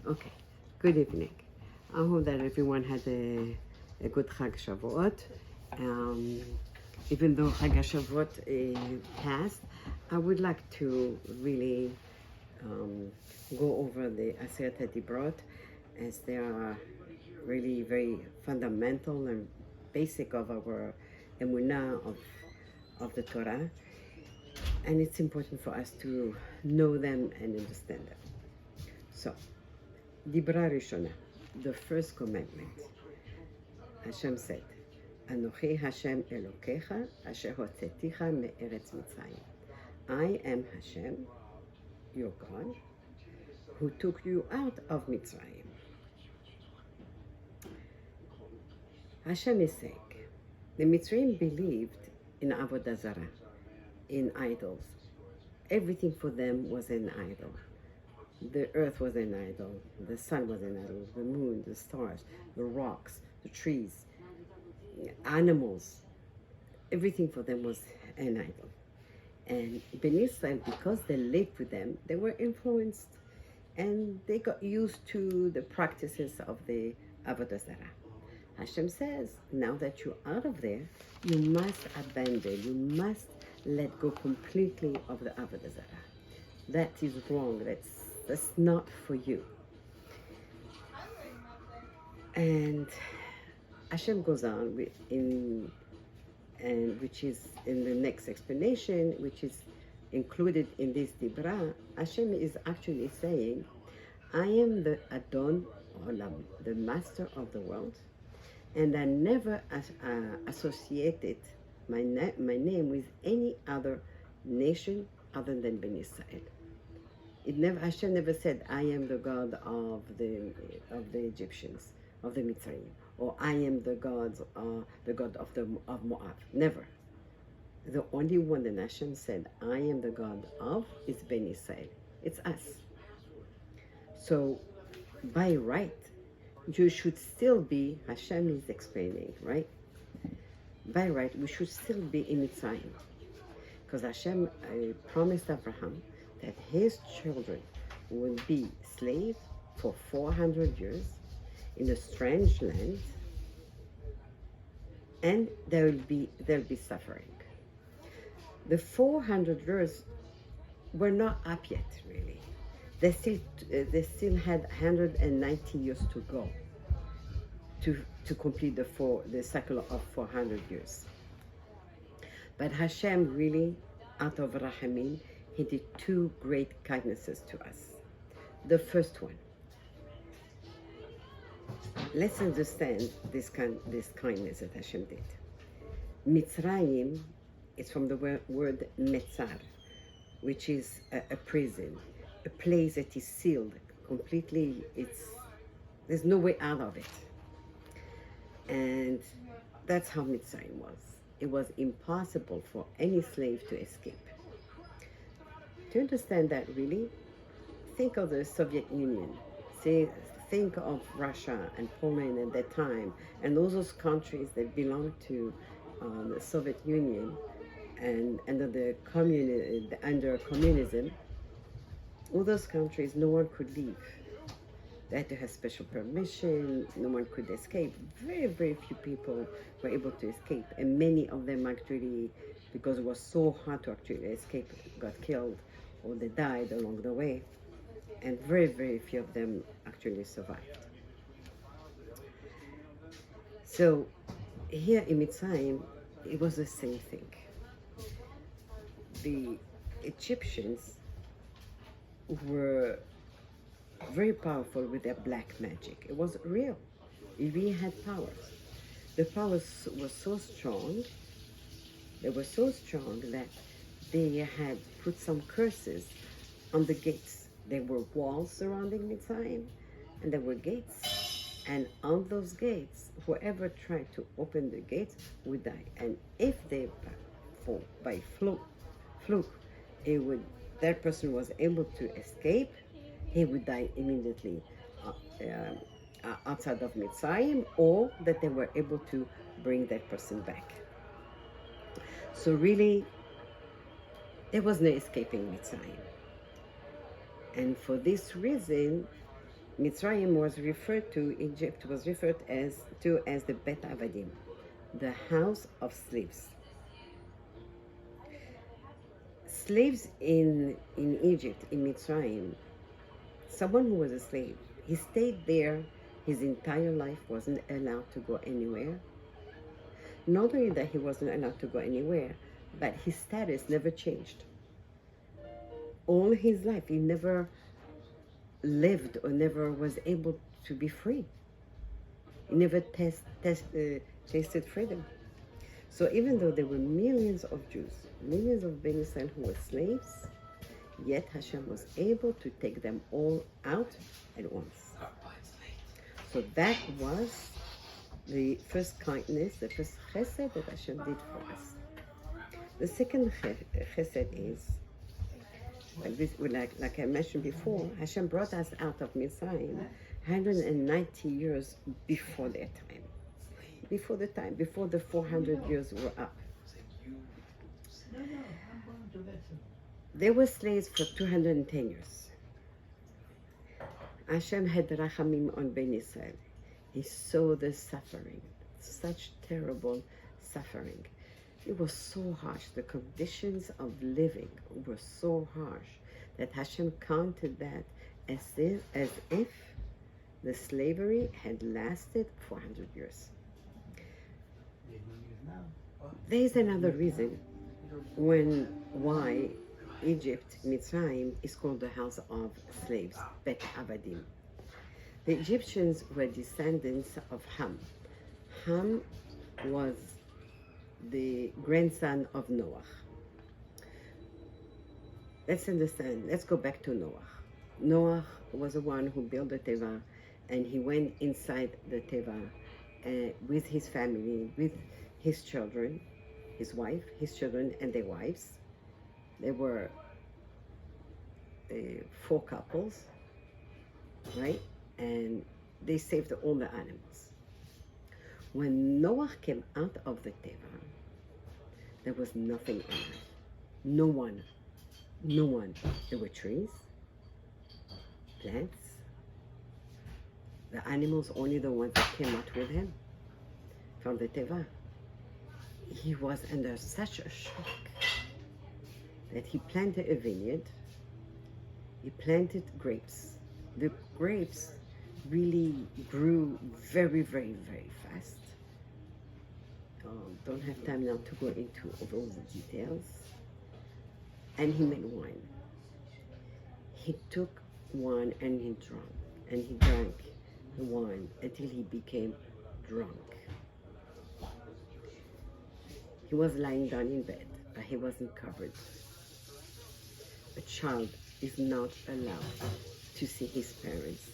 Okay, good evening. I hope that everyone had a good Chag Shavuot. Um, Even though Chag Shavuot passed, I would like to really go over the Aseret Hadibrot, as they are really very fundamental and basic of our emunah of the Torah, and it's important for us to know them and understand them. So, Dibra Rishona, the first commandment. Hashem said, Anochi Hashem Elokecha Asher Hotzeticha me'eretz Mitzrayim. I am Hashem, your God, who took you out of Mitzrayim. Hashem is saying, the Mitzrayim believed in Avodah Zarah, in idols. Everything for them was an idol. The earth was an idol, the sun was an idol, the moon, the stars, the rocks, the trees, animals. Everything for them was an idol. And Bnei Yisrael, because they lived with them, they were influenced and they got used to the practices of the Avodah Zarah. Hashem says, now that you're out of there, you must abandon, you must let go completely of the Avodah Zarah. That is wrong, that's not for you. And Hashem goes on which is in the next explanation, which is included in this Dibra. Hashem is actually saying, I am the Adon Olam, the master of the world, and I never associated my name with any other nation other than Bnei Yisrael. Hashem never said, I am the God of the Egyptians, of the Mitzrayim, or I am the God of Moab. Never. The only one that Hashem said, I am the God of, is Bnei Yisrael. It's us. So, by right, you should still be, Hashem is explaining, right? By right, we should still be in Mitzrayim. Because Hashem promised Abraham that his children would be slaves for 400 years in a strange land, and there'll be suffering. The 400 years were not up yet, really. They still had 190 years to go to complete the cycle of 400 years. But Hashem really, out of Rahamim, he did two great kindnesses to us. The first one, let's understand this kindness that Hashem did. Mitzrayim is from the word metzar, which is a prison, a place that is sealed completely. There's no way out of it. And that's how Mitzrayim was. It was impossible for any slave to escape. To understand that, really, think of the Soviet Union. Think of Russia and Poland at that time, and all those countries that belonged to the Soviet Union and under communism. All those countries, no one could leave. They had to have special permission. No one could escape. Very, very few people were able to escape, and many of them actually, because it was so hard to actually escape, got killed or they died along the way. And very, very few of them actually survived. So here in Mitzrayim, it was the same thing. The Egyptians were very powerful with their black magic. It was real. It really had powers. The powers were so strong, they were so strong that they had put some curses on the gates. There were walls surrounding Mitzrayim, and there were gates. And on those gates, whoever tried to open the gates would die. And if they, by fluke, that person was able to escape, he would die immediately outside of Mitzrayim, or that they were able to bring that person back. So really, there was no escaping Mitzrayim. And for this reason, Mitzrayim was referred to, Egypt was referred as the Bet Avadim, the house of slaves. Slaves in Egypt, in Mitzrayim, someone who was a slave, he stayed there his entire life, wasn't allowed to go anywhere. Not only that he wasn't allowed to go anywhere, but his status never changed. All his life, he never lived or never was able to be free. He never tasted freedom. So even though there were millions of Jews, millions of Bnei Yisrael who were slaves, yet Hashem was able to take them all out at once. So that was the first kindness, the first chesed that Hashem did for us. The second chesed is, like I mentioned before, Hashem brought us out of Mitzrayim 190 years before their time. Before the 400 years were up. They were slaves for 210 years. Hashem had rachamim on Bnei Yisrael. He saw the suffering, such terrible suffering. It was so harsh. The conditions of living were so harsh that Hashem counted that as if the slavery had lasted 400 years. There is another reason why Egypt, Mitzrayim, is called the house of slaves, Bet Avadim. The Egyptians were descendants of Ham. Ham was the grandson of Noah. Let's understand, let's go back to Noah. Noah was the one who built the Teva, and he went inside the Teva with his family, with his children, his wife, his children, and their wives. There were 4 couples, right? And they saved all the animals. When Noah came out of the Teva, there was nothing on earth. No one. There were trees, plants, the animals, only the ones that came out with him from the Teva. He was under such a shock that he planted a vineyard. He planted grapes. The grapes really grew very, very, very fast. Don't have time now to go into all the details. And he made wine. He took wine and he drank the wine until he became drunk. He was lying down in bed, but he wasn't covered. A child is not allowed to see his parents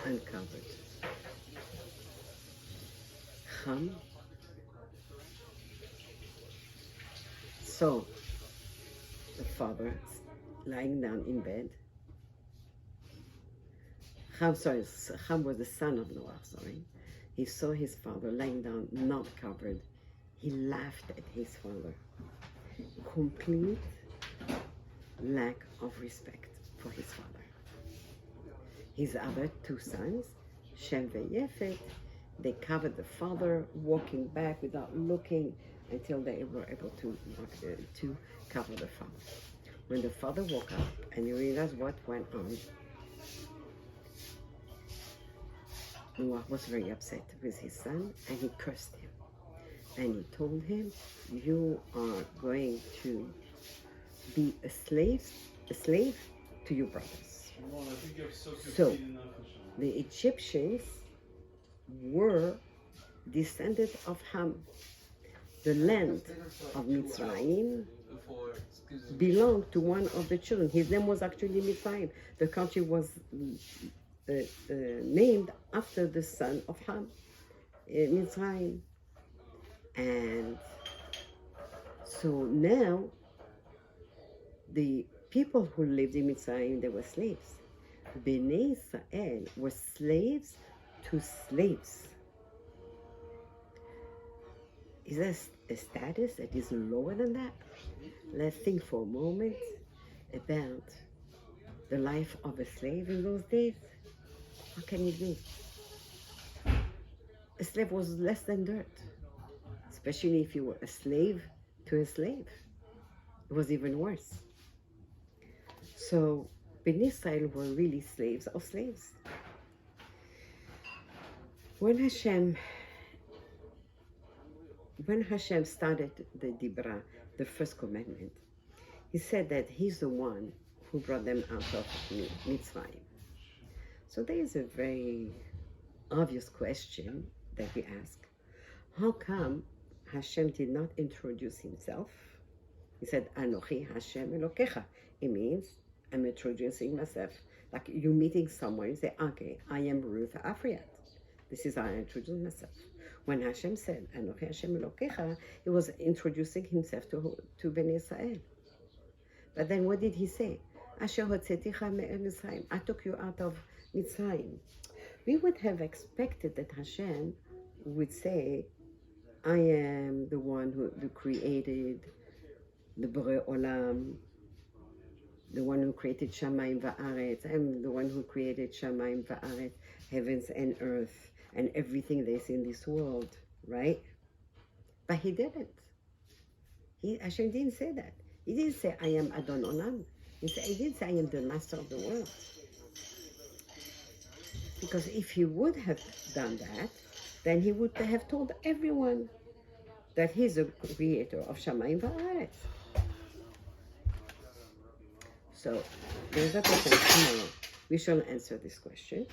uncovered. Ham saw the father lying down in bed. Ham was the son of Noah, He saw his father lying down, not covered. He laughed at his father. Complete lack of respect for his father. His other 2 sons, Shem and Yefet, they covered the father, walking back without looking until they were able to cover the father. When the father woke up and he realized what went on, Noah was very upset with his son and he cursed him. And he told him, you are going to be a slave to your brothers. So the Egyptians were descended of Ham. The land of Mitzrayim belonged to one of the children. His name was actually Mitzrayim. The country was named after the son of Ham, Mitzrayim. And so now, the people who lived in Mitzrayim, they were slaves. Bnei Yisrael were slaves to slaves. Is there a status that is lower than that? Let's think for a moment about the life of a slave in those days. How can it be? A slave was less than dirt, especially if you were a slave to a slave. It was even worse. So Bnei Israel were really slaves of slaves. When Hashem started the Dibra, the first commandment, he said that he's the one who brought them out of Mitzrayim. So there is a very obvious question that we ask. How come Hashem did not introduce himself? He said, Anochi Hashem Elokecha. It means, I'm introducing myself. Like you're meeting someone, you say, okay, I am Ruth Afriat. This is how I introduce myself. When Hashem said, Anochi Hashem Elokecha, he was introducing himself to Bnei Israel. But then what did he say? Asher hotzeticha me'er Mitzrayim. I took you out of Mitzrayim. We would have expected that Hashem would say, I am the one who created the Borei Olam, the one who created Shamayim va'aretz. I'm the one who created Shamayim va'aretz, heavens and earth, and everything that's in this world, right? But he didn't. Hashem didn't say that. He didn't say, I am Adon Olam. He didn't say, I am the master of the world. Because if he would have done that, then he would have told everyone that he's the creator of Shamayim va'aretz. So, there's a question tomorrow. We shall answer this question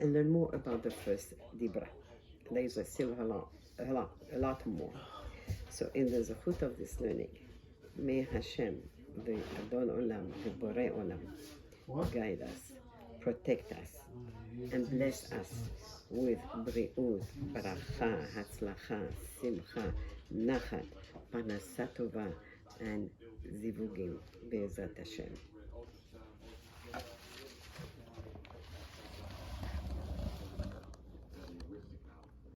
and learn more about the first Dibra. There is still a lot more. So, in the zechut of this learning, may Hashem, the Adon Olam, the Borei Olam, guide us, protect us, and bless us with Bri'ut, Baracha, Hatzlacha, Simcha, Nachat, Parnasa Tova, and Zivugim, Be'ezrat Hashem.